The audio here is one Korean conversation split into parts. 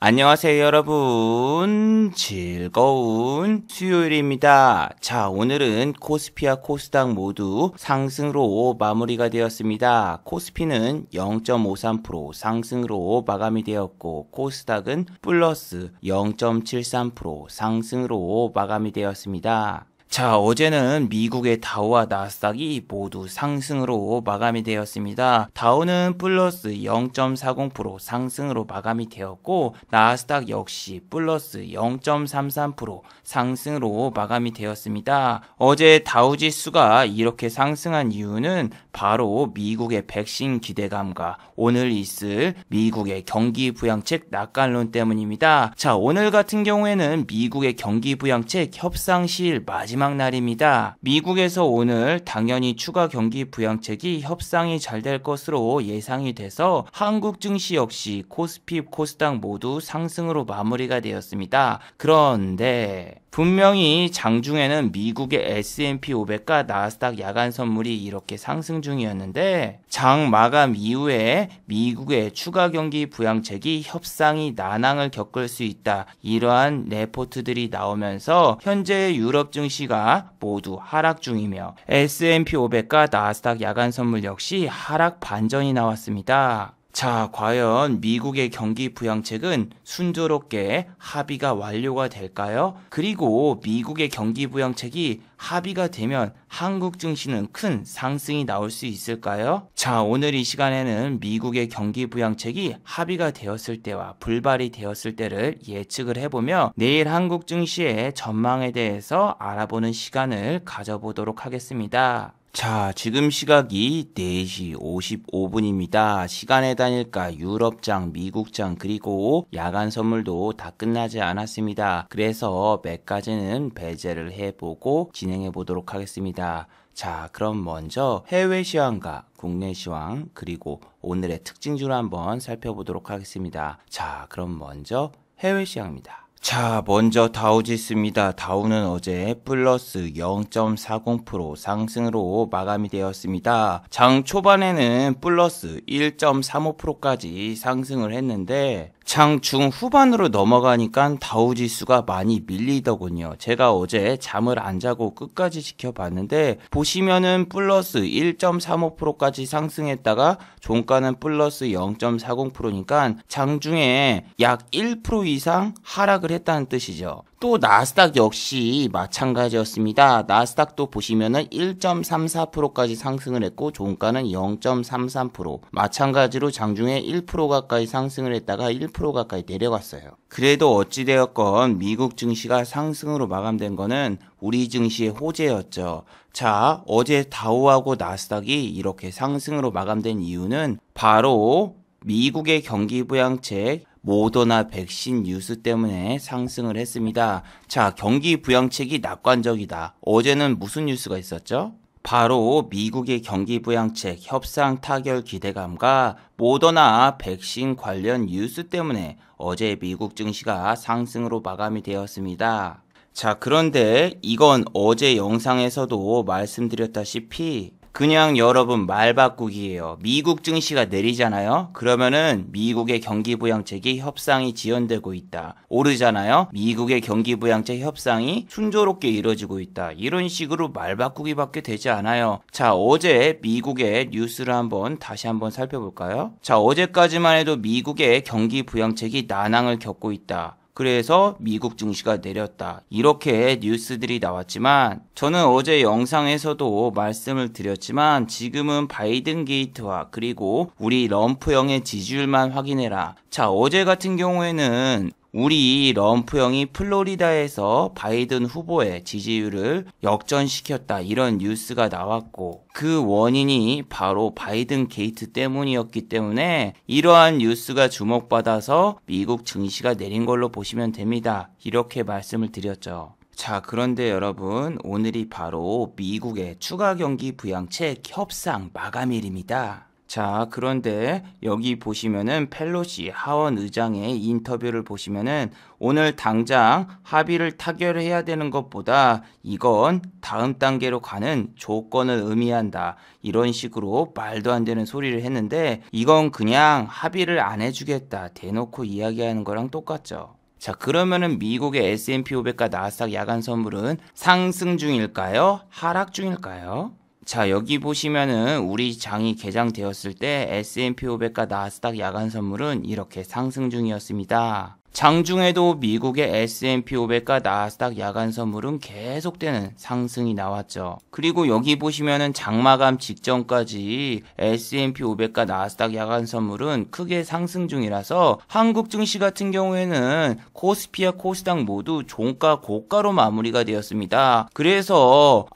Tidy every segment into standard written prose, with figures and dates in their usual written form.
안녕하세요, 여러분. 즐거운 수요일입니다. 자, 오늘은 코스피와 코스닥 모두 상승으로 마무리가 되었습니다. 코스피는 0.53% 상승으로 마감이 되었고, 코스닥은 플러스 0.73% 상승으로 마감이 되었습니다. 자, 어제는 미국의 다우와 나스닥이 모두 상승으로 마감이 되었습니다. 다우는 플러스 0.40% 상승으로 마감이 되었고, 나스닥 역시 플러스 0.33% 상승으로 마감이 되었습니다. 어제 다우 지수가 이렇게 상승한 이유는 바로 미국의 백신 기대감과 오늘 있을 미국의 경기 부양책 낙관론 때문입니다. 자, 오늘 같은 경우에는 미국의 경기 부양책 협상실 마지막 날입니다. 미국에서 오늘 당연히 추가 경기 부양책이 협상이 잘 될 것으로 예상이 돼서 한국 증시 역시 코스피, 코스닥 모두 상승으로 마무리가 되었습니다. 그런데 분명히 장중에는 미국의 S&P 500과 나스닥 야간 선물이 이렇게 상승 중이었는데 장 마감 이후에 미국의 추가 경기 부양책이 협상이 난항을 겪을 수 있다. 이러한 레포트들이 나오면서 현재 유럽 증시가 모두 하락 중이며 S&P 500과 나스닥 야간 선물 역시 하락 반전이 나왔습니다. 자, 과연 미국의 경기 부양책은 순조롭게 합의가 완료가 될까요? 그리고 미국의 경기 부양책이 합의가 되면 한국 증시는 큰 상승이 나올 수 있을까요? 자, 오늘 이 시간에는 미국의 경기 부양책이 합의가 되었을 때와 불발이 되었을 때를 예측을 해보며 내일 한국 증시의 전망에 대해서 알아보는 시간을 가져보도록 하겠습니다. 자, 지금 시각이 4시 55분입니다. 시간의 단일가 유럽장, 미국장 그리고 야간 선물도 다 끝나지 않았습니다. 그래서 몇 가지는 배제를 해보고 진행해 보도록 하겠습니다. 자, 그럼 먼저 해외 시황과 국내 시황 그리고 오늘의 특징주를 한번 살펴보도록 하겠습니다. 자, 그럼 먼저 해외 시황입니다. 자, 먼저 다우지수입니다. 다우는 어제 플러스 0.40% 상승으로 마감이 되었습니다. 장 초반에는 플러스 1.35%까지 상승을 했는데 장 중후반으로 넘어가니까 다우지수가 많이 밀리더군요. 제가 어제 잠을 안 자고 끝까지 지켜봤는데 보시면은 플러스 1.35%까지 상승했다가 종가는 플러스 0.40%니까 장중에 약 1% 이상 하락을 했다는 뜻이죠. 또 나스닥 역시 마찬가지였습니다. 나스닥도 보시면은 1.34%까지 상승을 했고 종가는 0.33%. 마찬가지로 장중에 1% 가까이 상승을 했다가 1% 가까이 내려갔어요. 그래도 어찌되었건 미국 증시가 상승으로 마감된 거는 우리 증시의 호재였죠. 자, 어제 다우하고 나스닥이 이렇게 상승으로 마감된 이유는 바로 미국의 경기 부양책 모더나 백신 뉴스 때문에 상승을 했습니다. 자, 경기 부양책이 낙관적이다. 어제는 무슨 뉴스가 있었죠? 바로 미국의 경기 부양책 협상 타결 기대감과 모더나 백신 관련 뉴스 때문에 어제 미국 증시가 상승으로 마감이 되었습니다. 자, 그런데 이건 어제 영상에서도 말씀드렸다시피 그냥 여러분 말 바꾸기예요. 미국 증시가 내리잖아요. 그러면은 미국의 경기 부양책이 협상이 지연되고 있다. 오르잖아요. 미국의 경기 부양책 협상이 순조롭게 이루어지고 있다. 이런 식으로 말 바꾸기밖에 되지 않아요. 자, 어제 미국의 뉴스를 다시 한번 살펴볼까요? 자, 어제까지만 해도 미국의 경기 부양책이 난항을 겪고 있다. 그래서 미국 증시가 내렸다. 이렇게 뉴스들이 나왔지만 저는 어제 영상에서도 말씀을 드렸지만 지금은 바이든 게이트와 그리고 우리 럼프형의 지지율만 확인해라. 자, 어제 같은 경우에는 우리 럼프형이 플로리다에서 바이든 후보의 지지율을 역전시켰다. 이런 뉴스가 나왔고 그 원인이 바로 바이든 게이트 때문이었기 때문에 이러한 뉴스가 주목받아서 미국 증시가 내린 걸로 보시면 됩니다. 이렇게 말씀을 드렸죠. 자, 그런데 여러분 오늘이 바로 미국의 추가 경기 부양책 협상 마감일입니다. 자, 그런데 여기 보시면은 펠로시 하원 의장의 인터뷰를 보시면은 오늘 당장 합의를 타결해야 되는 것보다 이건 다음 단계로 가는 조건을 의미한다. 이런 식으로 말도 안 되는 소리를 했는데 이건 그냥 합의를 안 해주겠다. 대놓고 이야기하는 거랑 똑같죠. 자, 그러면은 미국의 S&P 500과 나스닥 야간 선물은 상승 중일까요? 하락 중일까요? 자, 여기 보시면은 우리 장이 개장되었을 때 S&P 500과 나스닥 야간 선물은 이렇게 상승 중이었습니다. 장중에도 미국의 S&P 500과 나스닥 야간 선물은 계속되는 상승이 나왔죠. 그리고 여기 보시면은 장마감 직전까지 S&P 500과 나스닥 야간 선물은 크게 상승 중이라서 한국 증시 같은 경우에는 코스피와 코스닥 모두 종가 고가로 마무리가 되었습니다. 그래서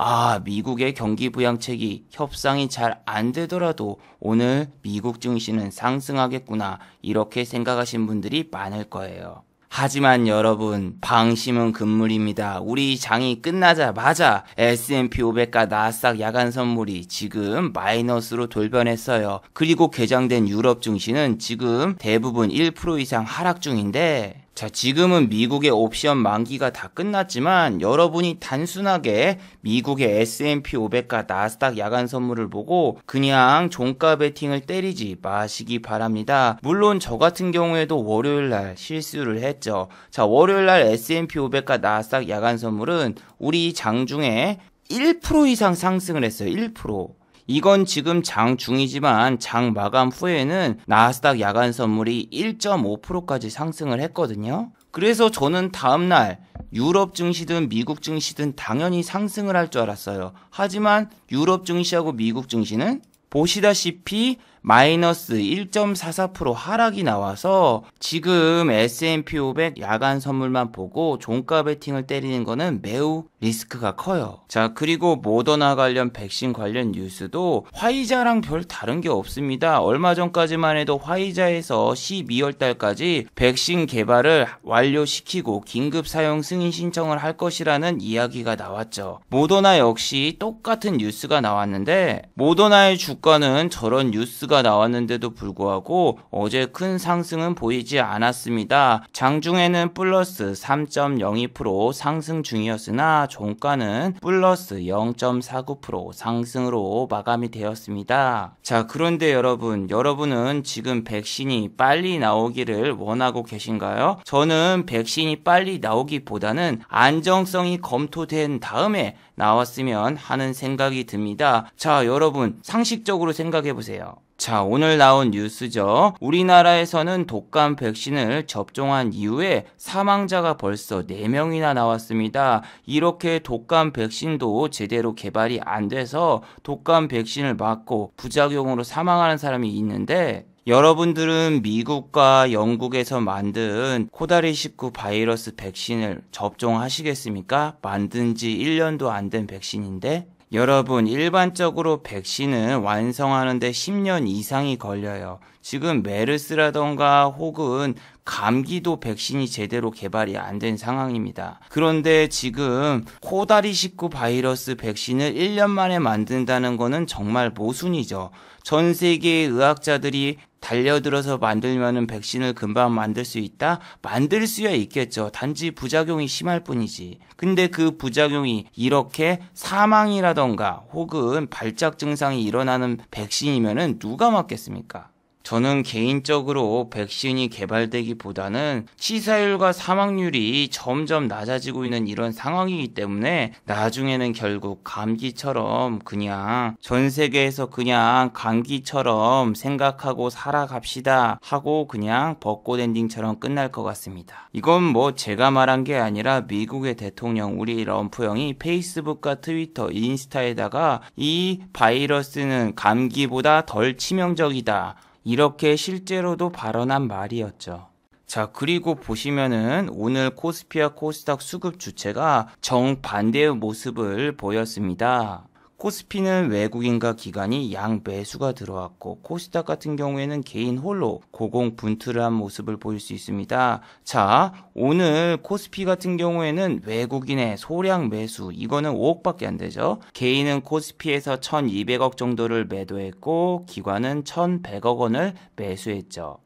미국의 경기 부양책이 협상이 잘 안 되더라도 오늘 미국 증시는 상승하겠구나 이렇게 생각하신 분들이 많을 거예요. 하지만 여러분, 방심은 금물입니다. 우리 장이 끝나자마자 S&P 500과 나스닥 야간 선물이 지금 마이너스로 돌변했어요. 그리고 개장된 유럽 증시는 지금 대부분 1% 이상 하락 중인데 자, 지금은 미국의 옵션 만기가 다 끝났지만 여러분이 단순하게 미국의 S&P 500과 나스닥 야간 선물을 보고 그냥 종가 베팅을 때리지 마시기 바랍니다. 물론 저 같은 경우에도 월요일날 실수를 했죠. 자, 월요일날 S&P 500과 나스닥 야간 선물은 우리 장중에 1% 이상 상승을 했어요. 1%. 이건 지금 장 중이지만 장 마감 후에는 나스닥 야간 선물이 1.5%까지 상승을 했거든요. 그래서 저는 다음날 유럽 증시든 미국 증시든 당연히 상승을 할 줄 알았어요. 하지만 유럽 증시하고 미국 증시는 보시다시피 마이너스 1.44% 하락이 나와서 지금 S&P 500 야간 선물만 보고 종가 베팅을 때리는 거는 매우 리스크가 커요. 자, 그리고 모더나 관련 백신 관련 뉴스도 화이자랑 별 다른 게 없습니다. 얼마 전까지만 해도 화이자에서 12월 달까지 백신 개발을 완료시키고 긴급 사용 승인 신청을 할 것이라는 이야기가 나왔죠. 모더나 역시 똑같은 뉴스가 나왔는데 모더나의 주가는 저런 뉴스가 나왔는데도 불구하고 어제 큰 상승은 보이지 않았습니다. 장중에는 플러스 3.02% 상승 중이었으나 종가는 플러스 0.49% 상승으로 마감이 되었습니다. 자, 그런데 여러분은 지금 백신이 빨리 나오기를 원하고 계신가요? 저는 백신이 빨리 나오기보다는 안정성이 검토된 다음에 나왔으면 하는 생각이 듭니다. 자, 여러분 상식적으로 생각해 보세요. 자, 오늘 나온 뉴스죠. 우리나라에서는 독감 백신을 접종한 이후에 사망자가 벌써 4명이나 나왔습니다. 이렇게 독감 백신도 제대로 개발이 안 돼서 독감 백신을 맞고 부작용으로 사망하는 사람이 있는데 여러분들은 미국과 영국에서 만든 코다리19 바이러스 백신을 접종하시겠습니까? 만든 지 1년도 안 된 백신인데 여러분, 일반적으로 백신은 완성하는데 10년 이상이 걸려요. 지금 메르스라던가 혹은 감기도 백신이 제대로 개발이 안 된 상황입니다. 그런데 지금 코다리19 바이러스 백신을 1년 만에 만든다는 거는 정말 모순이죠. 전 세계의 의학자들이 달려들어서 만들면은 백신을 금방 만들 수 있다? 만들 수야 있겠죠. 단지 부작용이 심할 뿐이지. 근데 그 부작용이 이렇게 사망이라던가 혹은 발작 증상이 일어나는 백신이면은 누가 맞겠습니까? 저는 개인적으로 백신이 개발되기보다는 치사율과 사망률이 점점 낮아지고 있는 이런 상황이기 때문에 나중에는 결국 감기처럼 그냥 전 세계에서 그냥 감기처럼 생각하고 살아갑시다 하고 그냥 벚꽃 엔딩처럼 끝날 것 같습니다. 이건 뭐 제가 말한 게 아니라 미국의 대통령 우리 럼프 형이 페이스북과 트위터, 인스타에다가 이 바이러스는 감기보다 덜 치명적이다. 이렇게 실제로도 발언한 말이었죠. 자, 그리고 보시면은 오늘 코스피와 코스닥 수급 주체가 정반대의 모습을 보였습니다. 코스피는 외국인과 기관이 양 매수가 들어왔고 코스닥 같은 경우에는 개인 홀로 고공분투를 모습을 보일 수 있습니다. 자, 오늘 코스피 같은 경우에는 외국인의 소량 매수, 이거는 5억밖에 안 되죠. 개인은 코스피에서 1200억 정도를 매도했고 기관은 1100억 원을 매수했죠.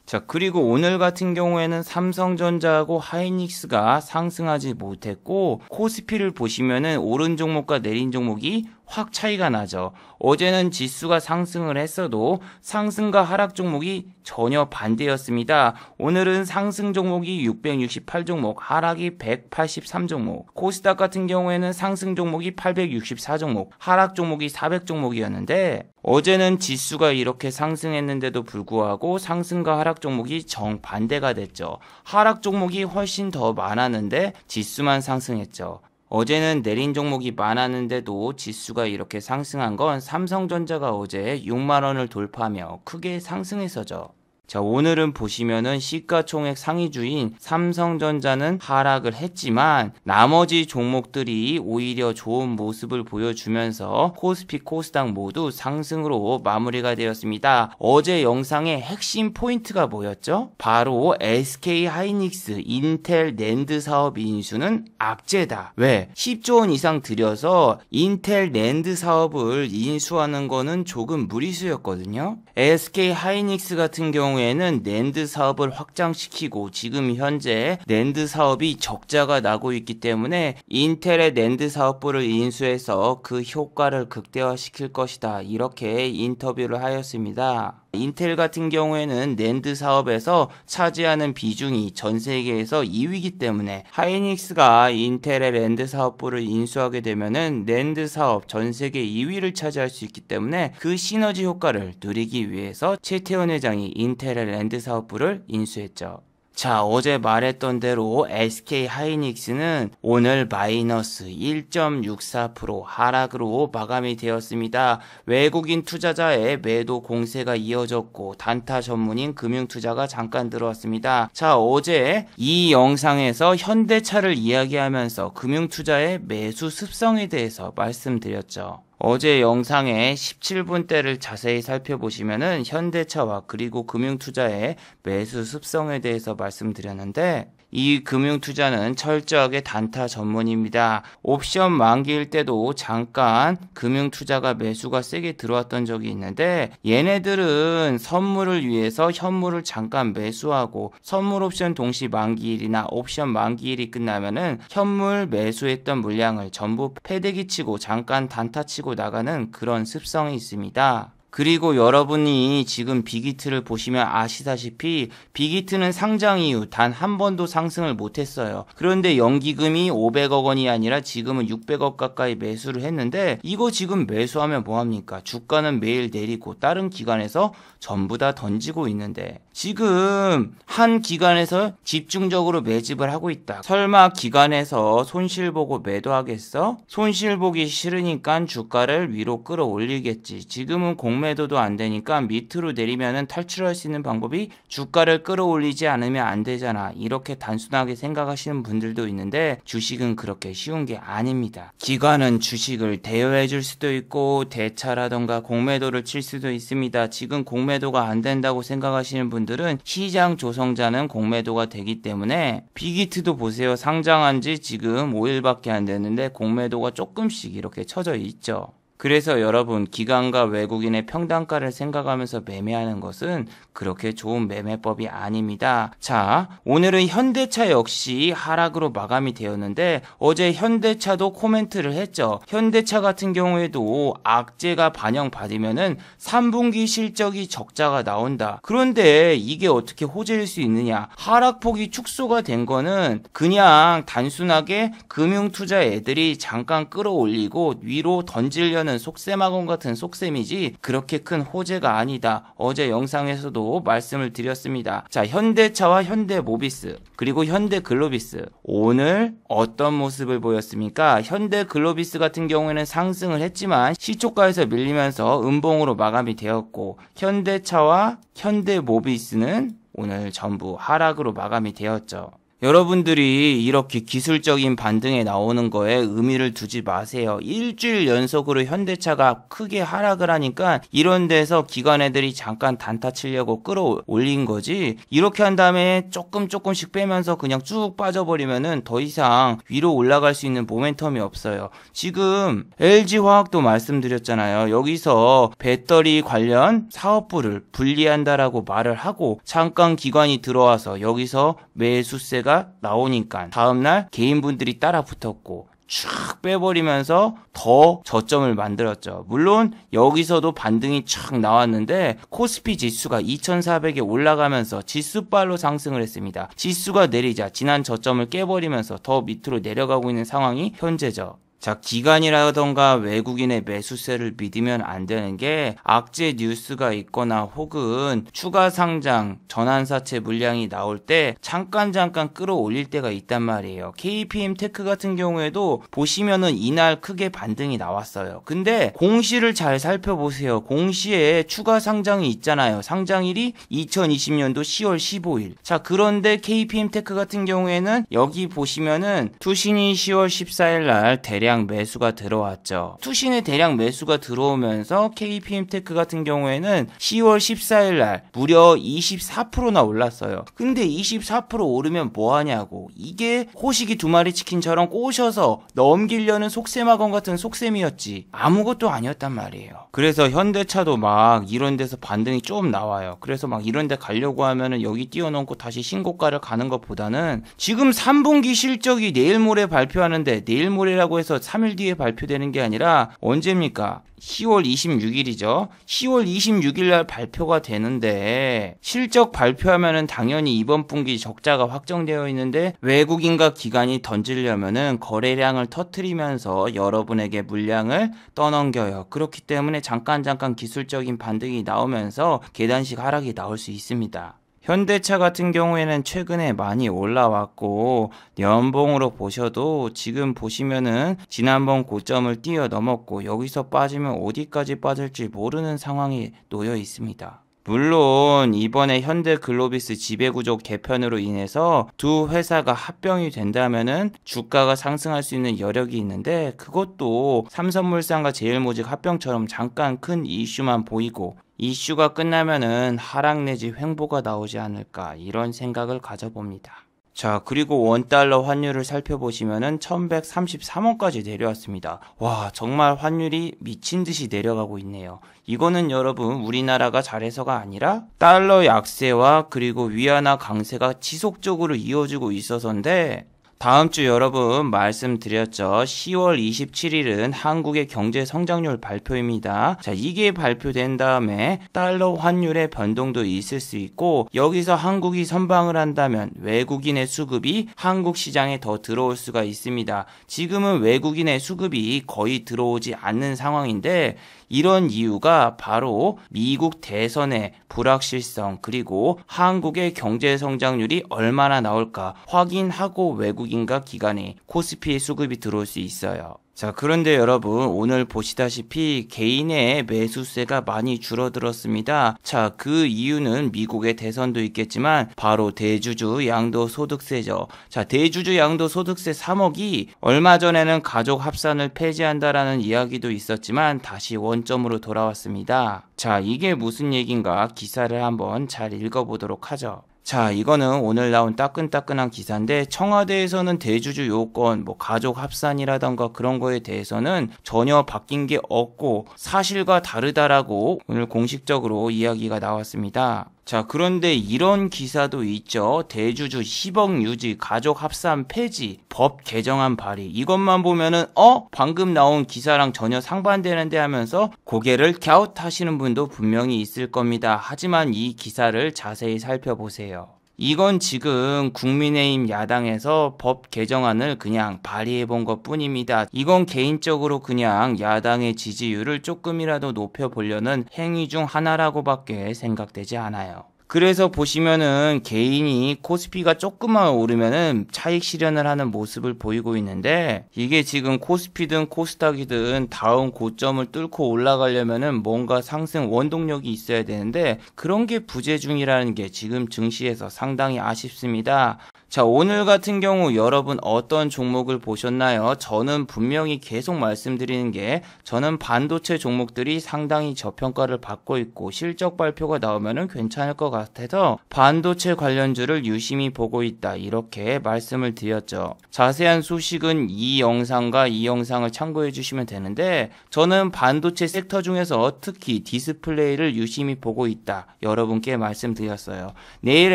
자, 그리고 오늘 같은 경우에는 삼성전자하고 하이닉스가 상승하지 못했고 코스피를 보시면은 오른 종목과 내린 종목이 확 차이가 나죠. 어제는 지수가 상승을 했어도 상승과 하락 종목이 전혀 반대였습니다. 오늘은 상승 종목이 668 종목, 하락이 183 종목. 코스닥 같은 경우에는 상승 종목이 864 종목, 하락 종목이 400 종목이었는데 어제는 지수가 이렇게 상승했는데도 불구하고 상승과 하락 종목이 정반대가 됐죠. 하락 종목이 훨씬 더 많았는데 지수만 상승했죠. 어제는 내린 종목이 많았는데도 지수가 이렇게 상승한 건 삼성전자가 어제 6만 원을 돌파하며 크게 상승해서죠. 자, 오늘은 보시면은 시가총액 상위주인 삼성전자는 하락을 했지만 나머지 종목들이 오히려 좋은 모습을 보여주면서 코스피, 코스닥 모두 상승으로 마무리가 되었습니다. 어제 영상의 핵심 포인트가 뭐였죠? 바로 SK 하이닉스, 인텔 낸드 사업 인수는 악재다. 왜? 10조 원 이상 들여서 인텔 낸드 사업을 인수하는 거는 조금 무리수였거든요. SK 하이닉스 같은 경우에는 낸드 사업을 확장시키고 지금 현재 낸드 사업이 적자가 나고 있기 때문에 인텔의 낸드 사업부를 인수해서 그 효과를 극대화시킬 것이다. 이렇게 인터뷰를 하였습니다. 인텔 같은 경우에는 낸드 사업에서 차지하는 비중이 전 세계에서 2위이기 때문에 하이닉스가 인텔의 낸드 사업부를 인수하게 되면은 낸드 사업 전 세계 2위를 차지할 수 있기 때문에 그 시너지 효과를 누리기 위해서 최태원 회장이 인텔의 낸드 사업부를 인수했죠. 자, 어제 말했던 대로 SK 하이닉스는 오늘 마이너스 1.64% 하락으로 마감이 되었습니다. 외국인 투자자의 매도 공세가 이어졌고 단타 전문인 금융투자가 잠깐 들어왔습니다. 자, 어제 이 영상에서 현대차를 이야기하면서 금융투자의 매수 습성에 대해서 말씀드렸죠. 어제 영상의 17분대를 자세히 살펴보시면은 현대차와 그리고 금융투자의 매수 습성에 대해서 말씀드렸는데 이 금융투자는 철저하게 단타 전문입니다. 옵션 만기일 때도 잠깐 금융투자가 매수가 세게 들어왔던 적이 있는데 얘네들은 선물을 위해서 현물을 잠깐 매수하고 선물 옵션 동시 만기일이나 옵션 만기일이 끝나면은 현물 매수했던 물량을 전부 패대기 치고 잠깐 단타 치고 나가는 그런 습성이 있습니다. 그리고 여러분이 지금 빅히트를 보시면 아시다시피 빅히트는 상장 이후 단 한 번도 상승을 못했어요. 그런데 연기금이 500억 원이 아니라 지금은 600억 가까이 매수를 했는데 이거 지금 매수하면 뭐합니까? 주가는 매일 내리고 다른 기관에서 전부 다 던지고 있는데 지금 한 기관에서 집중적으로 매집을 하고 있다. 설마 기관에서 손실 보고 매도하겠어? 손실 보기 싫으니까 주가를 위로 끌어올리겠지. 지금은 공매도도 안 되니까 밑으로 내리면은 탈출할 수 있는 방법이 주가를 끌어올리지 않으면 안 되잖아. 이렇게 단순하게 생각하시는 분들도 있는데 주식은 그렇게 쉬운 게 아닙니다. 기관은 주식을 대여해 줄 수도 있고 대차라던가 공매도를 칠 수도 있습니다. 지금 공매도가 안 된다고 생각하시는 분들은 시장 조성자는 공매도가 되기 때문에 빅히트도 보세요. 상장한 지 지금 5일밖에 안 됐는데 공매도가 조금씩 이렇게 쳐져 있죠. 그래서 여러분 기관과 외국인의 평단가를 생각하면서 매매하는 것은 그렇게 좋은 매매법이 아닙니다. 자, 오늘은 현대차 역시 하락으로 마감이 되었는데 어제 현대차도 코멘트를 했죠. 현대차 같은 경우에도 악재가 반영받으면은 3분기 실적이 적자가 나온다. 그런데 이게 어떻게 호재일 수 있느냐? 하락폭이 축소가 된 거는 그냥 단순하게 금융투자 애들이 잠깐 끌어올리고 위로 던지려는 속셈학원 같은 속셈이지 그렇게 큰 호재가 아니다. 어제 영상에서도 말씀을 드렸습니다. 자, 현대차와 현대모비스 그리고 현대글로비스 오늘 어떤 모습을 보였습니까? 현대글로비스 같은 경우에는 상승을 했지만 시초가에서 밀리면서 음봉으로 마감이 되었고 현대차와 현대모비스는 오늘 전부 하락으로 마감이 되었죠. 여러분들이 이렇게 기술적인 반등에 나오는 거에 의미를 두지 마세요. 일주일 연속으로 현대차가 크게 하락을 하니까 이런 데서 기관 애들이 잠깐 단타 치려고 끌어올린 거지, 이렇게 한 다음에 조금씩 빼면서 그냥 쭉 빠져버리면은 더 이상 위로 올라갈 수 있는 모멘텀이 없어요. 지금 LG화학도 말씀드렸잖아요. 여기서 배터리 관련 사업부를 분리한다라고 말을 하고 잠깐 기관이 들어와서 여기서 매수세가 나오니까 다음날 개인분들이 따라 붙었고 쫙 빼버리면서 더 저점을 만들었죠. 물론 여기서도 반등이 쫙 나왔는데 코스피 지수가 2400에 올라가면서 지수발로 상승을 했습니다. 지수가 내리자 지난 저점을 깨버리면서 더 밑으로 내려가고 있는 상황이 현재죠. 자, 기관이라던가 외국인의 매수세를 믿으면 안 되는 게 악재 뉴스가 있거나 혹은 추가 상장, 전환사채 물량이 나올 때 잠깐 끌어올릴 때가 있단 말이에요. KPM테크 같은 경우에도 보시면은 이날 크게 반등이 나왔어요. 근데 공시를 잘 살펴보세요. 공시에 추가 상장이 있잖아요. 상장일이 2020년도 10월 15일. 자, 그런데 KPM테크 같은 경우에는 여기 보시면은 투신이 10월 14일 날 대량 매수가 들어왔죠. 투신의 대량 매수가 들어오면서 KPM테크 같은 경우에는 10월 14일 날 무려 24%나 올랐어요. 근데 24% 오르면 뭐하냐고. 이게 호식이 두 마리 치킨처럼 꼬셔서 넘기려는 속셈학원 같은 속셈이었지 아무것도 아니었단 말이에요. 그래서 현대차도 막 이런 데서 반등이 좀 나와요. 그래서 막 이런 데 가려고 하면은 여기 뛰어넘고 다시 신고가를 가는 것보다는 지금 3분기 실적이 내일 모레 발표하는데, 내일 모레라고 해서 3일 뒤에 발표되는 게 아니라 언제입니까? 10월 26일이죠. 10월 26일 날 발표가 되는데 실적 발표하면은 당연히 이번 분기 적자가 확정되어 있는데 외국인과 기관이 던지려면은 거래량을 터트리면서 여러분에게 물량을 떠넘겨요. 그렇기 때문에 잠깐 기술적인 반등이 나오면서 계단식 하락이 나올 수 있습니다. 현대차 같은 경우에는 최근에 많이 올라왔고 연봉으로 보셔도 지금 보시면은 지난번 고점을 뛰어넘었고 여기서 빠지면 어디까지 빠질지 모르는 상황이 놓여 있습니다. 물론 이번에 현대글로비스 지배구조 개편으로 인해서 두 회사가 합병이 된다면은 주가가 상승할 수 있는 여력이 있는데 그것도 삼성물산과 제일모직 합병처럼 잠깐 큰 이슈만 보이고 이슈가 끝나면은 하락 내지 횡보가 나오지 않을까 이런 생각을 가져봅니다. 자, 그리고 원달러 환율을 살펴보시면은 1133원까지 내려왔습니다. 와, 정말 환율이 미친 듯이 내려가고 있네요. 이거는 여러분 우리나라가 잘해서가 아니라 달러 약세와 그리고 위안화 강세가 지속적으로 이어지고 있어서인데, 다음 주 여러분 말씀드렸죠. 10월 27일은 한국의 경제 성장률 발표입니다. 자, 이게 발표된 다음에 달러 환율의 변동도 있을 수 있고 여기서 한국이 선방을 한다면 외국인의 수급이 한국 시장에 더 들어올 수가 있습니다. 지금은 외국인의 수급이 거의 들어오지 않는 상황인데 이런 이유가 바로 미국 대선의 불확실성 그리고 한국의 경제 성장률이 얼마나 나올까 확인하고 외국인과 기관에 코스피의 수급이 들어올 수 있어요. 자, 그런데 여러분 오늘 보시다시피 개인의 매수세가 많이 줄어들었습니다. 자, 그 이유는 미국의 대선도 있겠지만 바로 대주주 양도소득세죠. 자, 대주주 양도소득세 3억이 얼마 전에는 가족 합산을 폐지한다라는 이야기도 있었지만 다시 원점으로 돌아왔습니다. 자, 이게 무슨 얘긴가 기사를 한번 잘 읽어보도록 하죠. 자, 이거는 오늘 나온 따끈따끈한 기사인데 청와대에서는 대주주 요건, 가족 합산이라던가 그런 거에 대해서는 전혀 바뀐 게 없고 사실과 다르다라고 오늘 공식적으로 이야기가 나왔습니다. 자, 그런데 이런 기사도 있죠. 대주주 10억 유지, 가족 합산 폐지, 법 개정안 발의. 이것만 보면은 방금 나온 기사랑 전혀 상반되는데 하면서 고개를 갸웃하시는 분도 분명히 있을 겁니다. 하지만 이 기사를 자세히 살펴보세요. 이건 지금 국민의힘 야당에서 법 개정안을 그냥 발의해 본 것 뿐입니다. 이건 개인적으로 그냥 야당의 지지율을 조금이라도 높여보려는 행위 중 하나라고밖에 생각되지 않아요. 그래서 보시면은 개인이 코스피가 조금만 오르면은 차익 실현을 하는 모습을 보이고 있는데 이게 지금 코스피든 코스닥이든 다음 고점을 뚫고 올라가려면은 뭔가 상승 원동력이 있어야 되는데 그런 게 부재 중이라는 게 지금 증시에서 상당히 아쉽습니다. 자, 오늘 같은 경우 여러분 어떤 종목을 보셨나요? 저는 분명히 계속 말씀드리는 게 저는 반도체 종목들이 상당히 저평가를 받고 있고 실적 발표가 나오면은 괜찮을 것 같아서 반도체 관련주를 유심히 보고 있다. 이렇게 말씀을 드렸죠. 자세한 소식은 이 영상과 이 영상을 참고해 주시면 되는데 저는 반도체 섹터 중에서 특히 디스플레이를 유심히 보고 있다. 여러분께 말씀드렸어요. 내일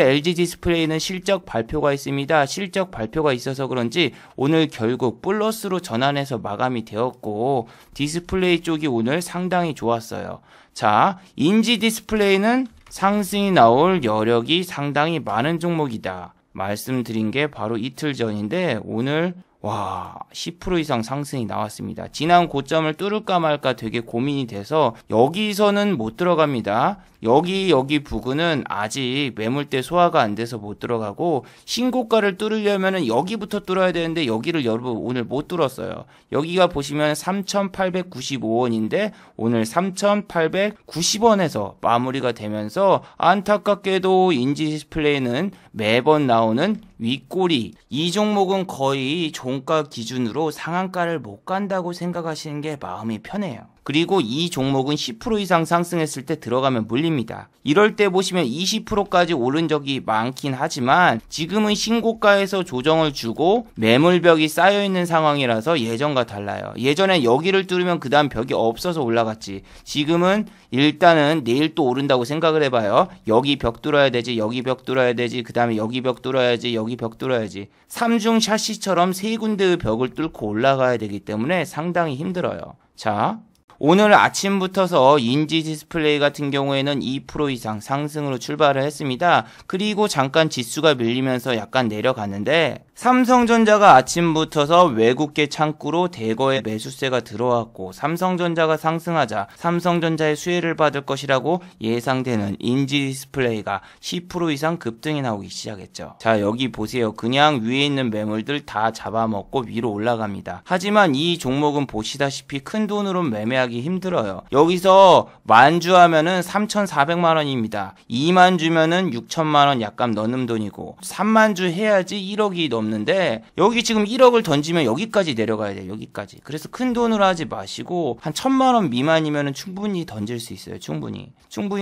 LG 디스플레이는 실적 발표가 있습니다. 실적 발표가 있어서 그런지 오늘 결국 플러스로 전환해서 마감이 되었고 디스플레이 쪽이 오늘 상당히 좋았어요. 자, 인지 디스플레이는 상승이 나올 여력이 상당히 많은 종목이다. 말씀드린 게 바로 이틀 전인데 오늘 10% 이상 상승이 나왔습니다. 지난 고점을 뚫을까 말까 되게 고민이 돼서 여기서는 못 들어갑니다. 여기 부근은 아직 매물대 소화가 안 돼서 못 들어가고 신고가를 뚫으려면 여기부터 뚫어야 되는데 여기를 여러분 오늘 못 뚫었어요. 여기가 보시면 3,895원인데 오늘 3,890원에서 마무리가 되면서 안타깝게도 인지 디스플레이는 매번 나오는 윗꼬리, 이 종목은 거의 종가 기준으로 상한가를 못 간다고 생각하시는 게 마음이 편해요. 그리고 이 종목은 10% 이상 상승했을 때 들어가면 물립니다. 이럴 때 보시면 20%까지 오른 적이 많긴 하지만 지금은 신고가에서 조정을 주고 매물벽이 쌓여있는 상황이라서 예전과 달라요. 예전엔 여기를 뚫으면 그 다음 벽이 없어서 올라갔지. 지금은 일단은 내일 또 오른다고 생각을 해봐요. 여기 벽 뚫어야 되지, 여기 벽 뚫어야 되지, 그 다음에 여기 벽 뚫어야지, 여기 벽 뚫어야지. 삼중 샤시처럼 세 군데의 벽을 뚫고 올라가야 되기 때문에 상당히 힘들어요. 자, 오늘 아침부터서 인지 디스플레이 같은 경우에는 2% 이상 상승으로 출발을 했습니다. 그리고 잠깐 지수가 밀리면서 약간 내려갔는데 삼성전자가 아침부터서 외국계 창구로 대거의 매수세가 들어왔고 삼성전자가 상승하자 삼성전자의 수혜를 받을 것이라고 예상되는 인지 디스플레이가 10% 이상 급등이 나오기 시작했죠. 자, 여기 보세요. 그냥 위에 있는 매물들 다 잡아먹고 위로 올라갑니다. 하지만 이 종목은 보시다시피 큰 돈으로 매매하기 힘들어요. 여기서 만주 하면은 3,400만 원입니다. 2만 주면은 6천만 원 약간 넣는 돈이고 3만 주 해야지 1억이 넘는데 여기 지금 1억을 던지면 여기까지 내려가야 돼요. 여기까지. 그래서 큰 돈으로 하지 마시고 한 1,000만 원 미만이면은 충분히 던질 수 있어요. 충분히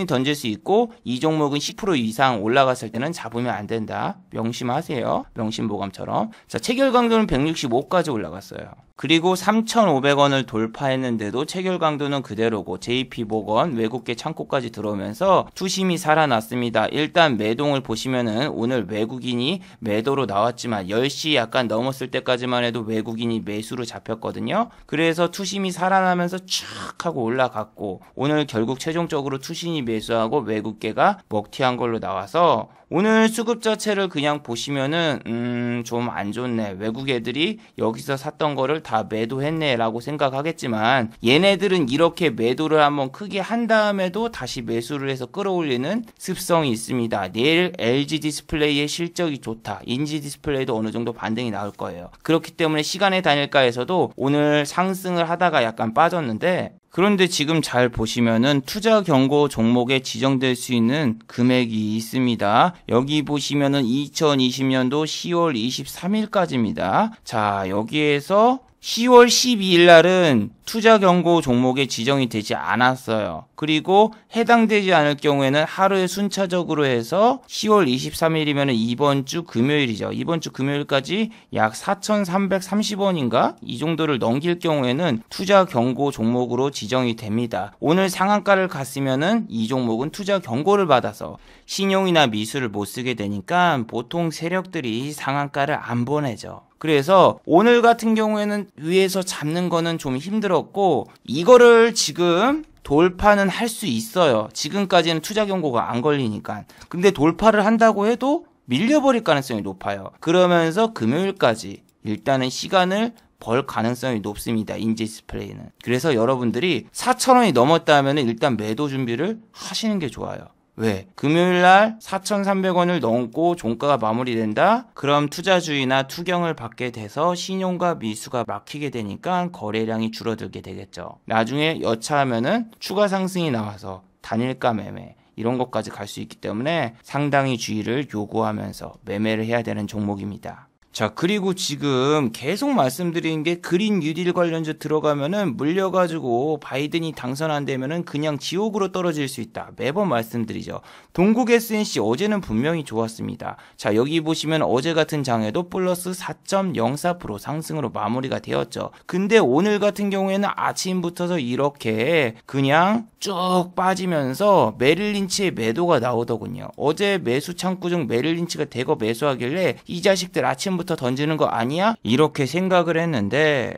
던질 수 있고 이 종목은 10% 이상 올라갔을 때는 잡으면 안 된다. 명심하세요. 명심보감처럼. 자, 체결 강도는 165까지 올라갔어요. 그리고 3,500원을 돌파했는데도 체결 강도는 그대로고 JP모건 외국계 창고까지 들어오면서 투심이 살아났습니다. 일단 매동을 보시면은 오늘 외국인이 매도로 나왔지만 10시 약간 넘었을 때까지만 해도 외국인이 매수로 잡혔거든요. 그래서 투심이 살아나면서 촥 하고 올라갔고 오늘 결국 최종적으로 투심이 매수하고 외국계가 먹튀한 걸로 나와서 오늘 수급 자체를 그냥 보시면은 좀 안 좋네. 외국 애들이 여기서 샀던 거를 다 매도했네 라고 생각하겠지만 얘네들은 이렇게 매도를 한번 크게 한 다음에도 다시 매수를 해서 끌어올리는 습성이 있습니다. 내일 LG 디스플레이의 실적이 좋다. 인지 디스플레이도 어느 정도 반등이 나올 거예요. 그렇기 때문에 시간의 단일가에서도 오늘 상승을 하다가 약간 빠졌는데 그런데 지금 잘 보시면은 투자 경고 종목에 지정될 수 있는 금액이 있습니다. 여기 보시면은 2020년도 10월 23일까지입니다. 자, 여기에서 10월 12일 날은 투자 경고 종목에 지정이 되지 않았어요. 그리고 해당되지 않을 경우에는 하루에 순차적으로 해서 10월 23일이면 이번 주 금요일이죠. 이번 주 금요일까지 약 4,330원인가? 이 정도를 넘길 경우에는 투자 경고 종목으로 지정이 됩니다. 오늘 상한가를 갔으면은 이 종목은 투자 경고를 받아서 신용이나 미수를 못 쓰게 되니까 보통 세력들이 상한가를 안 보내죠. 그래서 오늘 같은 경우에는 위에서 잡는 거는 좀 힘들었고 이거를 지금 돌파는 할 수 있어요. 지금까지는 투자 경고가 안 걸리니까. 근데 돌파를 한다고 해도 밀려버릴 가능성이 높아요. 그러면서 금요일까지 일단은 시간을 벌 가능성이 높습니다. 인지 디스플레이는. 그래서 여러분들이 4,000원이 넘었다 하면 일단 매도 준비를 하시는 게 좋아요. 왜? 금요일날 4,300원을 넘고 종가가 마무리된다? 그럼 투자주의나 투경을 받게 돼서 신용과 미수가 막히게 되니까 거래량이 줄어들게 되겠죠. 나중에 여차하면은 추가 상승이 나와서 단일가 매매, 이런 것까지 갈 수 있기 때문에 상당히 주의를 요구하면서 매매를 해야 되는 종목입니다. 자, 그리고 지금 계속 말씀드리는 게 그린 뉴딜 관련주 들어가면은 물려가지고 바이든이 당선 안 되면은 그냥 지옥으로 떨어질 수 있다. 매번 말씀드리죠. 동국 SNC 어제는 분명히 좋았습니다. 자, 여기 보시면 어제 같은 장에도 플러스 4.04% 상승으로 마무리가 되었죠. 근데 오늘 같은 경우에는 아침부터서 이렇게 그냥 쭉 빠지면서 메릴 린치의 매도가 나오더군요. 어제 매수 창구 중 메릴 린치가 대거 매수하길래 이 자식들 아침부터 던지는 거 아니야? 이렇게 생각을 했는데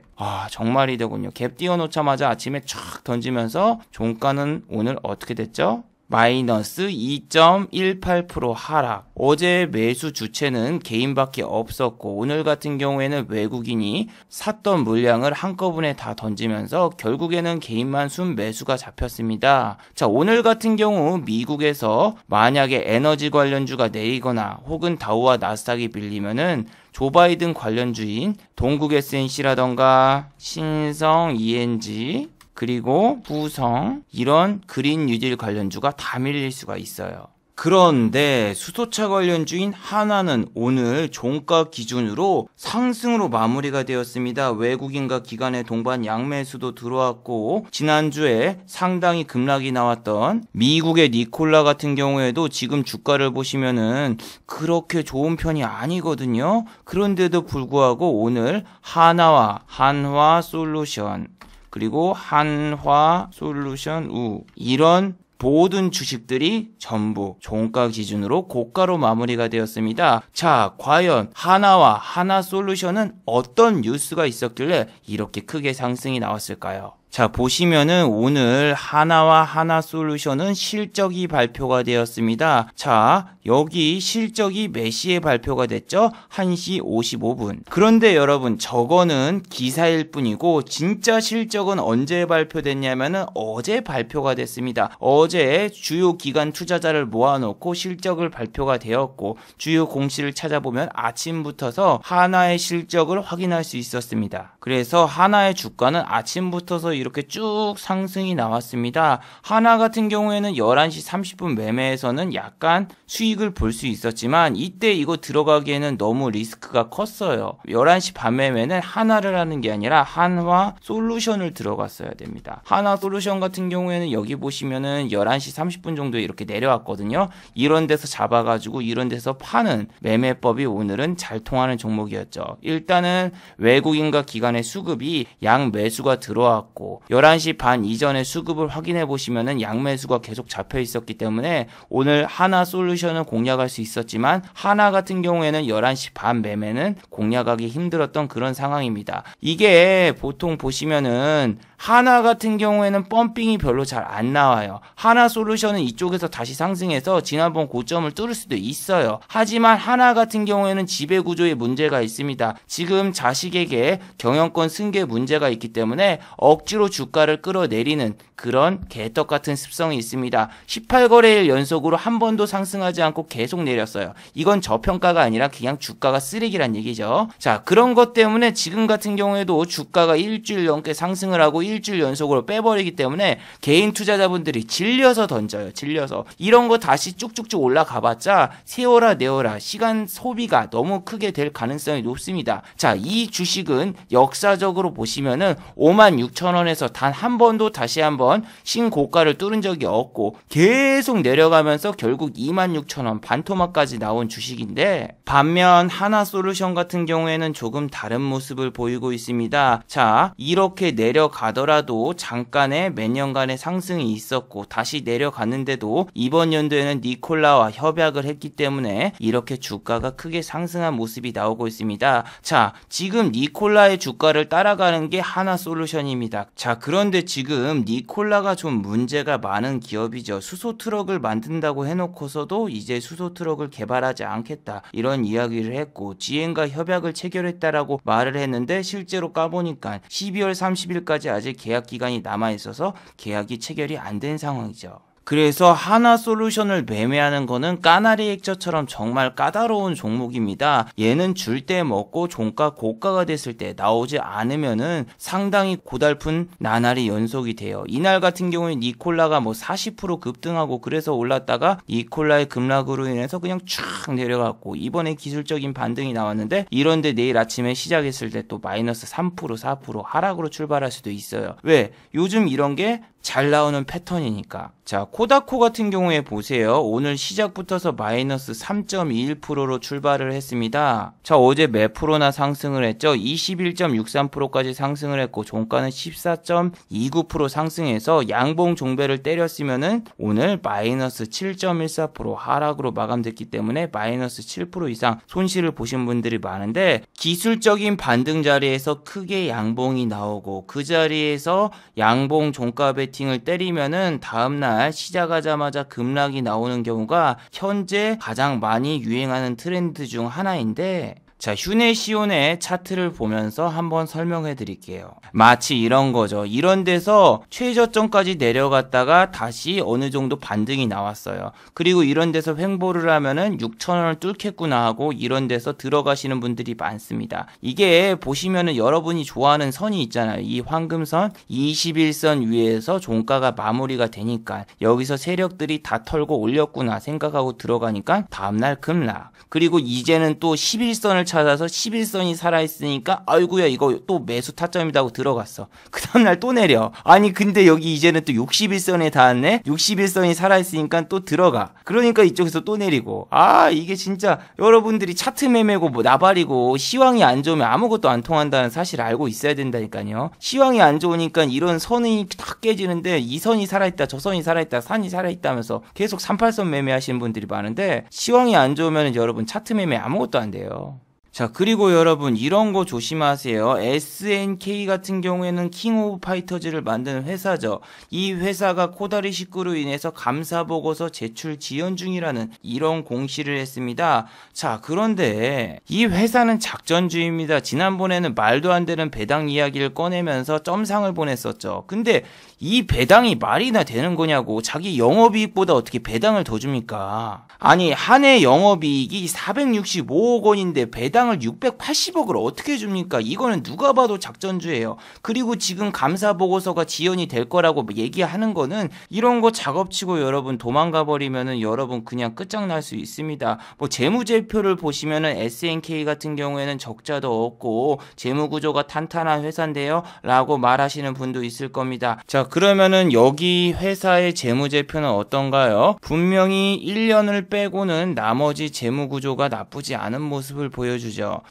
정말이더군요. 갭 띄워놓자마자 아침에 촥 던지면서 종가는 오늘 어떻게 됐죠? 마이너스 2.18% 하락. 어제 매수 주체는 개인밖에 없었고 오늘 같은 경우에는 외국인이 샀던 물량을 한꺼번에 다 던지면서 결국에는 개인만 순 매수가 잡혔습니다. 자, 오늘 같은 경우 미국에서 만약에 에너지 관련주가 내리거나 혹은 다우와 나스닥이 밀리면은 조 바이든 관련주인 동국 SNC라던가 신성 ENG 그리고 후성 이런 그린 뉴딜 관련주가 다 밀릴 수가 있어요. 그런데 수소차 관련주인 하나는 오늘 종가 기준으로 상승으로 마무리가 되었습니다. 외국인과 기관의 동반 양매수도 들어왔고 지난주에 상당히 급락이 나왔던 미국의 니콜라 같은 경우에도 지금 주가를 보시면은 그렇게 좋은 편이 아니거든요. 그런데도 불구하고 오늘 하나와 한화솔루션 그리고 한화솔루션 우 이런 모든 주식들이 전부 종가 기준으로 고가로 마무리가 되었습니다. 자, 과연 하나와 하나솔루션은 어떤 뉴스가 있었길래 이렇게 크게 상승이 나왔을까요? 자, 보시면은 오늘 하나와 하나솔루션은 실적이 발표가 되었습니다. 자, 여기 실적이 몇 시에 발표가 됐죠? 1시 55분. 그런데 여러분, 저거는 기사일 뿐이고 진짜 실적은 언제 발표됐냐면은 어제 발표가 됐습니다. 어제 주요 기관 투자자를 모아놓고 실적을 발표가 되었고 주요 공시를 찾아보면 아침부터서 하나의 실적을 확인할 수 있었습니다. 그래서 하나의 주가는 아침부터서 이렇게 쭉 상승이 나왔습니다. 하나 같은 경우에는 11시 30분 매매에서는 약간 수익을 볼 수 있었지만 이때 이거 들어가기에는 너무 리스크가 컸어요. 11시 반 매매는 하나를 하는 게 아니라 한화 솔루션을 들어갔어야 됩니다. 한화 솔루션 같은 경우에는 여기 보시면은 11시 30분 정도에 이렇게 내려왔거든요. 이런 데서 잡아가지고 이런 데서 파는 매매법이 오늘은 잘 통하는 종목이었죠. 일단은 외국인과 기관의 수급이 양매수가 들어왔고 11시 반 이전에 수급을 확인해 보시면은 양매수가 계속 잡혀 있었기 때문에 오늘 하나 솔루션을 공략할 수 있었지만 하나 같은 경우에는 11시 반 매매는 공략하기 힘들었던 그런 상황입니다. 이게 보통 보시면은 하나 같은 경우에는 펌핑이 별로 잘 안 나와요. 하나 솔루션은 이쪽에서 다시 상승해서 지난번 고점을 뚫을 수도 있어요. 하지만 하나 같은 경우에는 지배 구조에 문제가 있습니다. 지금 자식에게 경영권 승계 문제가 있기 때문에 억지로 주가를 끌어내리는 그런 개떡 같은 습성이 있습니다. 18거래일 연속으로 한 번도 상승하지 않고 계속 내렸어요. 이건 저평가가 아니라 그냥 주가가 쓰레기란 얘기죠. 자, 그런 것 때문에 지금 같은 경우에도 주가가 일주일 넘게 상승을 하고 일주일 연속으로 빼버리기 때문에 개인 투자자분들이 질려서 던져요. 질려서. 이런 거 다시 쭉쭉쭉 올라가봤자 세워라 내어라 시간 소비가 너무 크게 될 가능성이 높습니다. 자, 이 주식은 역사적으로 보시면은 56,000원에서 단 한 번도 다시 한번 신고가를 뚫은 적이 없고 계속 내려가면서 결국 26,000원 반토막까지 나온 주식인데 반면 하나솔루션 같은 경우에는 조금 다른 모습을 보이고 있습니다. 자, 이렇게 내려가더라도 잠깐의 몇 년간의 상승이 있었고 다시 내려갔는데도 이번 연도에는 니콜라와 협약을 했기 때문에 이렇게 주가가 크게 상승한 모습이 나오고 있습니다. 자, 지금 니콜라의 주가를 따라가는 게 하나솔루션입니다. 자, 그런데 지금 니콜라가 좀 문제가 많은 기업이죠. 수소 트럭을 만든다고 해놓고서도 이제 수소 트럭을 개발하지 않겠다 이런 이야기를 했고 GM과 협약을 체결했다라고 말을 했는데 실제로 까보니까 12월 30일까지 아직 계약 기간이 남아있어서 계약이 체결이 안 된 상황이죠. 그래서 하나솔루션을 매매하는 거는 까나리 액젓처럼 정말 까다로운 종목입니다. 얘는 줄 때 먹고 종가 고가가 됐을 때 나오지 않으면은 상당히 고달픈 나날이 연속이 돼요. 이날 같은 경우에 니콜라가 뭐 40% 급등하고 그래서 올랐다가 니콜라의 급락으로 인해서 그냥 쫙 내려갔고, 이번에 기술적인 반등이 나왔는데 이런데 내일 아침에 시작했을 때 또 마이너스 3% 4% 하락으로 출발할 수도 있어요. 왜? 요즘 이런 게 잘 나오는 패턴이니까. 자, 코다코 같은 경우에 보세요. 오늘 시작부터서 마이너스 3.21%로 출발을 했습니다. 자, 어제 몇 프로나 상승을 했죠? 21.63%까지 상승을 했고 종가는 14.29% 상승해서 양봉 종배를 때렸으면은 오늘 마이너스 7.14% 하락으로 마감됐기 때문에 마이너스 7% 이상 손실을 보신 분들이 많은데, 기술적인 반등 자리에서 크게 양봉이 나오고 그 자리에서 양봉 종가 베팅을 때리면은 다음날 시작하자마자 급락이 나오는 경우가 현재 가장 많이 유행하는 트렌드 중 하나인데, 자, 휴네시온의 차트를 보면서 한번 설명해 드릴게요. 마치 이런 거죠. 이런 데서 최저점까지 내려갔다가 다시 어느 정도 반등이 나왔어요. 그리고 이런 데서 횡보를 하면은 6,000원을 뚫겠구나 하고 이런 데서 들어가시는 분들이 많습니다. 이게 보시면은 여러분이 좋아하는 선이 있잖아요. 이 황금선 21선 위에서 종가가 마무리가 되니까 여기서 세력들이 다 털고 올렸구나 생각하고 들어가니까 다음날 급락. 그리고 이제는 또 11선을 찾아서 11선이 살아있으니까 아이고야 이거 또 매수 타점이다 하고 들어갔어. 그 다음날 또 내려. 아니 근데 여기 이제는 또 61선에 닿았네. 61선이 살아있으니까 또 들어가. 그러니까 이쪽에서 또 내리고. 아, 이게 진짜 여러분들이 차트 매매고 뭐 나발이고 시황이 안 좋으면 아무것도 안 통한다는 사실 알고 있어야 된다니까요. 시황이 안 좋으니까 이런 선이 탁 깨지는데 이 선이 살아있다 저 선이 살아있다 산이 살아있다 하면서 계속 38선 매매하시는 분들이 많은데, 시황이 안 좋으면 여러분 차트 매매 아무것도 안 돼요. 자, 그리고 여러분 이런 거 조심하세요. SNK 같은 경우에는 킹 오브 파이터즈를 만드는 회사죠. 이 회사가 코다리 식구로 인해서 감사보고서 제출 지연 중이라는 이런 공시를 했습니다. 자, 그런데 이 회사는 작전주의입니다. 지난번에는 말도 안 되는 배당 이야기를 꺼내면서 점상을 보냈었죠. 근데 이 배당이 말이나 되는 거냐고. 자기 영업이익보다 어떻게 배당을 더 줍니까? 아니, 한 해 영업이익이 465억 원인데 배당을 680억을 어떻게 줍니까? 이거는 누가 봐도 작전주예요. 그리고 지금 감사보고서가 지연이 될 거라고 얘기하는 거는 이런 거 작업치고 여러분 도망가 버리면은 여러분 그냥 끝장날 수 있습니다. 뭐 재무제표를 보시면은 SNK 같은 경우에는 적자도 없고 재무구조가 탄탄한 회사인데요 라고 말하시는 분도 있을 겁니다. 자, 그러면은 여기 회사의 재무제표는 어떤가요? 분명히 1년을 빼고는 나머지 재무구조가 나쁘지 않은 모습을 보여주죠.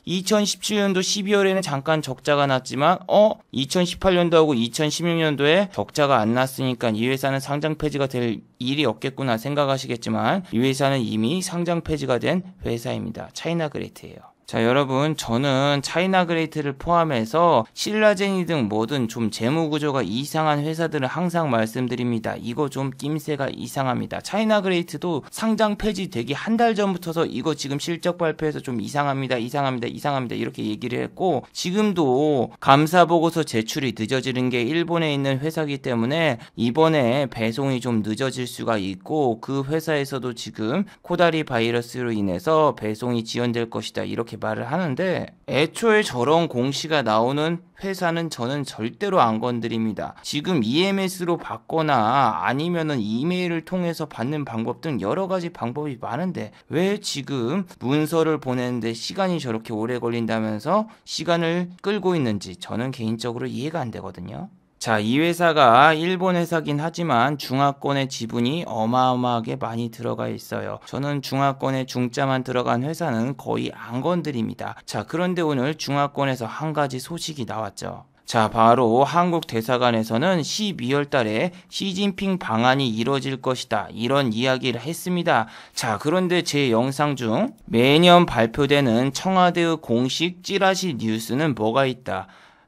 2017년도 12월에는 잠깐 적자가 났지만 2018년도하고 2016년도에 적자가 안 났으니까 이 회사는 상장 폐지가 될 일이 없겠구나 생각하시겠지만 이 회사는 이미 상장 폐지가 된 회사입니다. 차이나그레이트예요. 자, 여러분 저는 차이나그레이트를 포함해서 신라제니 등 뭐든 좀 재무구조가 이상한 회사들은 항상 말씀드립니다. 이거 좀 낌새가 이상합니다. 차이나그레이트도 상장 폐지되기 한 달 전부터서 이거 지금 실적 발표해서 좀 이상합니다 이렇게 얘기를 했고, 지금도 감사보고서 제출이 늦어지는 게 일본에 있는 회사이기 때문에 이번에 배송이 좀 늦어질 수가 있고, 그 회사에서도 지금 코다리 바이러스로 인해서 배송이 지연될 것이다 이렇게 말을 하는데, 애초에 저런 공시가 나오는 회사는 저는 절대로 안 건드립니다. 지금 EMS로 받거나 아니면은 이메일을 통해서 받는 방법 등 여러 가지 방법이 많은데 왜 지금 문서를 보내는데 시간이 저렇게 오래 걸린다면서 시간을 끌고 있는지 저는 개인적으로 이해가 안 되거든요. 자, 이 회사가 일본 회사긴 하지만 중화권의 지분이 어마어마하게 많이 들어가 있어요. 저는 중화권에 중자만 들어간 회사는 거의 안 건드립니다. 자, 그런데 오늘 중화권에서 한 가지 소식이 나왔죠. 자, 바로 한국 대사관에서는 12월 달에 시진핑 방한이 이뤄질 것이다 이런 이야기를 했습니다. 자, 그런데 제 영상 중 매년 발표되는 청와대의 공식 찌라시 뉴스는 뭐가 있다.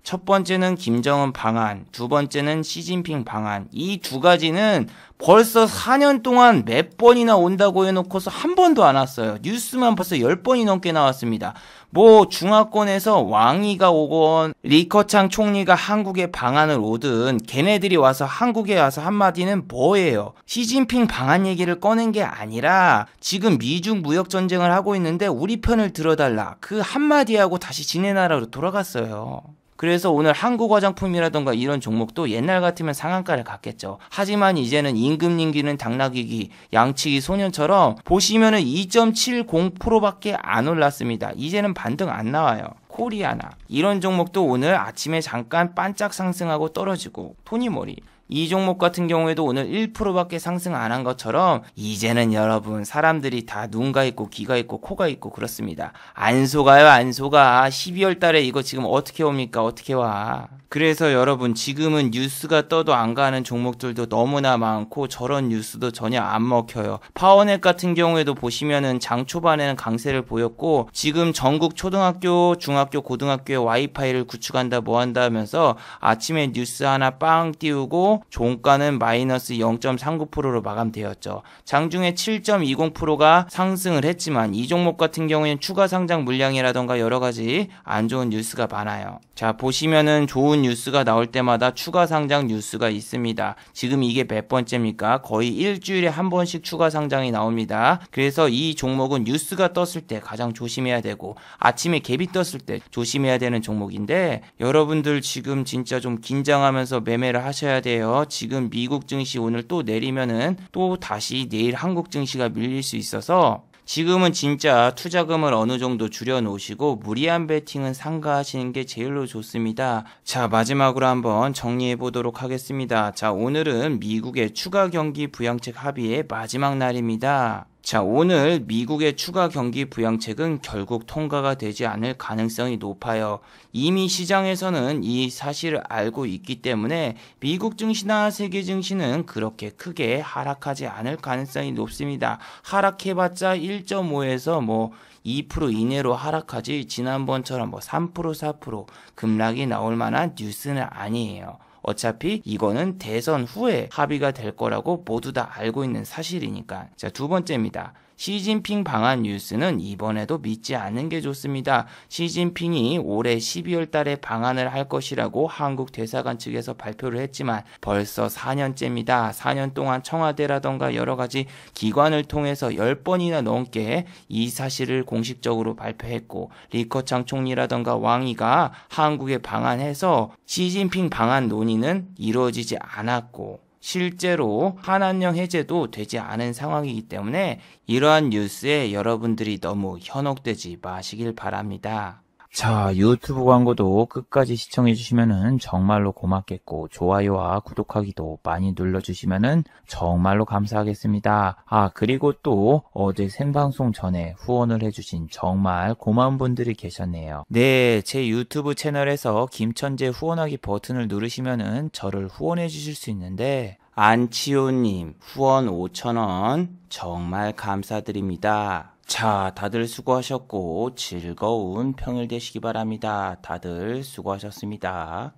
첫 번째는 김정은 방한, 두 번째는 시진핑 방한. 이 두 가지는 벌써 4년 동안 몇 번이나 온다고 해놓고서 한 번도 안 왔어요. 뉴스만 벌써 10번이 넘게 나왔습니다. 뭐 중화권에서 왕이가 오건 리커창 총리가 한국에 방한을 오든 걔네들이 와서 한국에 와서 한마디는 뭐예요? 시진핑 방한 얘기를 꺼낸 게 아니라 지금 미중 무역 전쟁을 하고 있는데 우리 편을 들어달라. 그 한마디하고 다시 지네 나라로 돌아갔어요. 그래서 오늘 한국 화장품이라던가 이런 종목도 옛날 같으면 상한가를 갔겠죠. 하지만 이제는 임금님기는 당나귀기, 양치기 소년처럼 보시면은 2.70%밖에 안 올랐습니다. 이제는 반등 안 나와요. 코리아나 이런 종목도 오늘 아침에 잠깐 반짝 상승하고 떨어지고 토니모리 이 종목 같은 경우에도 오늘 1%밖에 상승 안 한 것처럼 이제는 여러분 사람들이 다 눈가 있고 귀가 있고 코가 있고 그렇습니다. 안 속아요 안 속아. 12월 달에 이거 지금 어떻게 옵니까? 어떻게 와. 그래서 여러분 지금은 뉴스가 떠도 안 가는 종목들도 너무나 많고 저런 뉴스도 전혀 안 먹혀요. 파워넷 같은 경우에도 보시면은 장 초반에는 강세를 보였고 지금 전국 초등학교, 중학교, 고등학교에 와이파이를 구축한다 뭐 한다 하면서 아침에 뉴스 하나 빵 띄우고 종가는 마이너스 0.39%로 마감되었죠. 장중에 7.20%가 상승을 했지만 이 종목 같은 경우에는 추가 상장 물량이라던가 여러 가지 안 좋은 뉴스가 많아요. 자 보시면은 좋은 뉴스가 나올 때마다 추가 상장 뉴스가 있습니다. 지금 이게 몇 번째입니까? 거의 일주일에 한 번씩 추가 상장이 나옵니다. 그래서 이 종목은 뉴스가 떴을 때 가장 조심해야 되고 아침에 갭이 떴을 때 조심해야 되는 종목인데 여러분들 지금 진짜 좀 긴장하면서 매매를 하셔야 돼요. 지금 미국 증시 오늘 또 내리면은 또 다시 내일 한국 증시가 밀릴 수 있어서 지금은 진짜 투자금을 어느 정도 줄여 놓으시고 무리한 베팅은 삼가하시는 게 제일로 좋습니다. 자 마지막으로 한번 정리해 보도록 하겠습니다. 자 오늘은 미국의 추가 경기 부양책 합의의 마지막 날입니다. 자 오늘 미국의 추가 경기 부양책은 결국 통과가 되지 않을 가능성이 높아요. 이미 시장에서는 이 사실을 알고 있기 때문에 미국 증시나 세계 증시는 그렇게 크게 하락하지 않을 가능성이 높습니다. 하락해봤자 1.5에서 뭐 2% 이내로 하락하지 지난번처럼 뭐 3% 4% 급락이 나올 만한 뉴스는 아니에요. 어차피 이거는 대선 후에 합의가 될 거라고 모두 다 알고 있는 사실이니까. 자, 두 번째입니다. 시진핑 방한 뉴스는 이번에도 믿지 않는 게 좋습니다. 시진핑이 올해 12월 달에 방한을 할 것이라고 한국 대사관 측에서 발표를 했지만 벌써 4년째입니다. 4년 동안 청와대라던가 여러 가지 기관을 통해서 10번이나 넘게 이 사실을 공식적으로 발표했고 리커창 총리라던가 왕이가 한국에 방한해서 시진핑 방한 논의는 이루어지지 않았고 실제로 한한령 해제도 되지 않은 상황이기 때문에 이러한 뉴스에 여러분들이 너무 현혹되지 마시길 바랍니다. 자, 유튜브 광고도 끝까지 시청해주시면 정말로 고맙겠고 좋아요와 구독하기도 많이 눌러주시면 정말로 감사하겠습니다. 아, 그리고 또 어제 생방송 전에 후원을 해주신 정말 고마운 분들이 계셨네요. 네, 제 유튜브 채널에서 김천재 후원하기 버튼을 누르시면 저를 후원해 주실 수 있는데 안치호님 후원 5,000원 정말 감사드립니다. 자, 다들 수고하셨고 즐거운 평일 되시기 바랍니다. 다들 수고하셨습니다.